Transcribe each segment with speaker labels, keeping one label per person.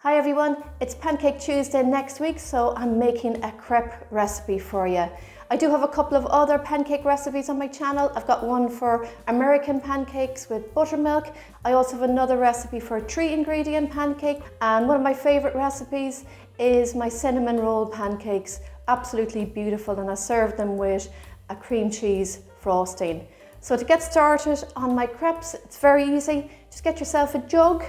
Speaker 1: Hi everyone, it's Pancake Tuesday next week, so I'm making a crepe recipe for you. I do have a couple of other pancake recipes on my channel. I've got one for American pancakes with buttermilk. I also have another recipe for a 3-ingredient pancake, and one of my favorite recipes is my cinnamon roll pancakes. Absolutely beautiful, and I serve them with a cream cheese frosting. So to get started on my crepes, it's very easy. Just get yourself a jug,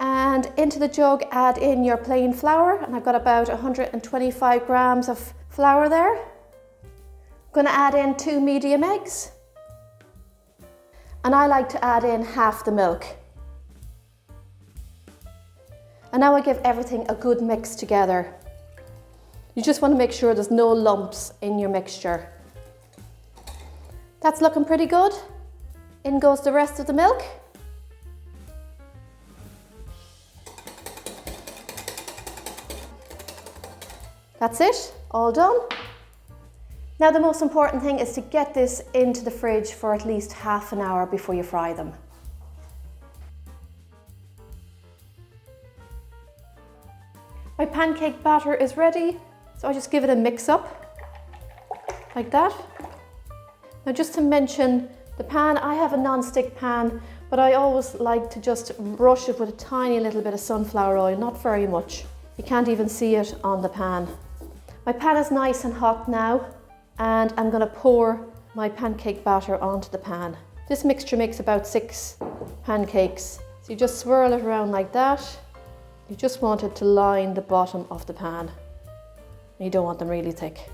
Speaker 1: and into the jug add in your plain flour, and I've got about 125 grams of flour there. I'm going to add in 2 medium eggs, and I like to add in half the milk. And now I give everything a good mix together. You just want to make sure there's no lumps in your mixture. That's looking pretty good. In goes the rest of the milk. That's it, all done. Now the most important thing is to get this into the fridge for at least half an hour before you fry them. My pancake batter is ready, so I just give it a mix up, like that. Now just to mention the pan, I have a non-stick pan, but I always like to just brush it with a tiny little bit of sunflower oil, not very much. You can't even see it on the pan. My pan is nice and hot now, and I'm going to pour my pancake batter onto the pan. This mixture makes about 6 pancakes. So you just swirl it around like that. You just want it to line the bottom of the pan. You don't want them really thick.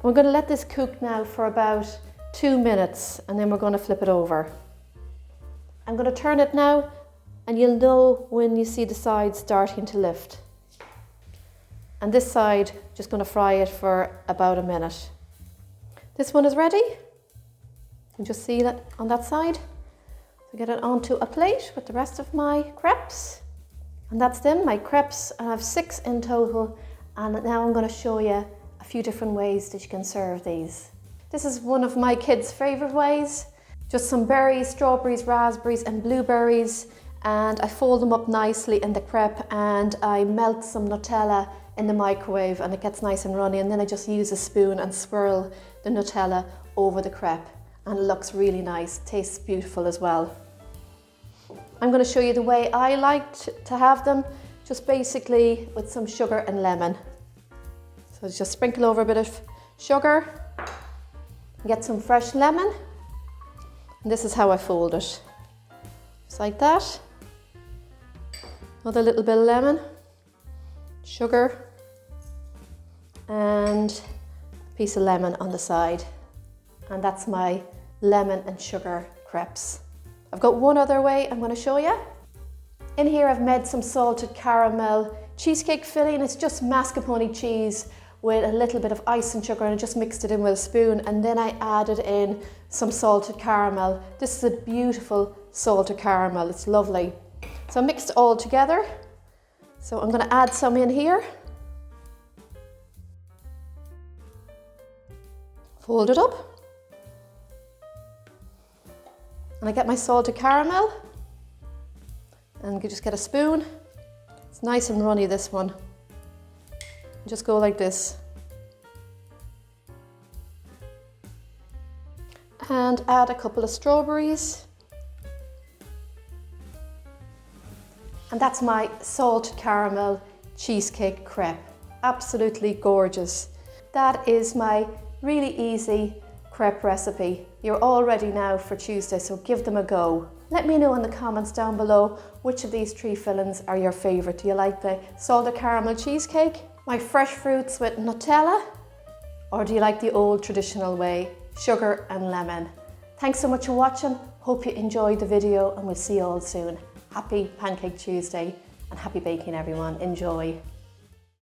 Speaker 1: We're going to let this cook now for about 2 minutes, and then we're going to flip it over. I'm going to turn it now, and you'll know when you see the sides starting to lift. And this side, just going to fry it for about a minute. This one is ready. You can just see that on that side. So get it onto a plate with the rest of my crepes. And that's them, my crepes. I have 6 in total. And now I'm going to show you a few different ways that you can serve these. This is one of my kids' favorite ways. Just some berries, strawberries, raspberries and blueberries. And I fold them up nicely in the crepe, and I melt some Nutella in the microwave, and it gets nice and runny, and then I just use a spoon and swirl the Nutella over the crepe, and it looks really nice, tastes beautiful as well. I'm going to show you the way I like to have them, just basically with some sugar and lemon. So just sprinkle over a bit of sugar, get some fresh lemon, and this is how I fold it. Just like that. Another little bit of lemon, sugar, and a piece of lemon on the side. And that's my lemon and sugar crepes. I've got one other way I'm going to show you. In here I've made some salted caramel cheesecake filling. It's just mascarpone cheese with a little bit of ice and sugar, and I just mixed it in with a spoon, and then I added in some salted caramel. This is a beautiful salted caramel, it's lovely. So I mixed it all together. So I'm going to add some in here. Fold it up. And I get my salted caramel. And you just get a spoon. It's nice and runny, this one. Just go like this. And add a couple of strawberries. And that's my salted caramel cheesecake crepe. Absolutely gorgeous. That is my really easy crepe recipe. You're all ready now for Tuesday, so give them a go. Let me know in the comments down below which of these 3 fillings are your favourite. Do you like the salted caramel cheesecake, my fresh fruits with Nutella, or do you like the old traditional way, sugar and lemon? Thanks so much for watching. Hope you enjoyed the video, and we'll see you all soon. Happy Pancake Tuesday and happy baking, everyone. Enjoy.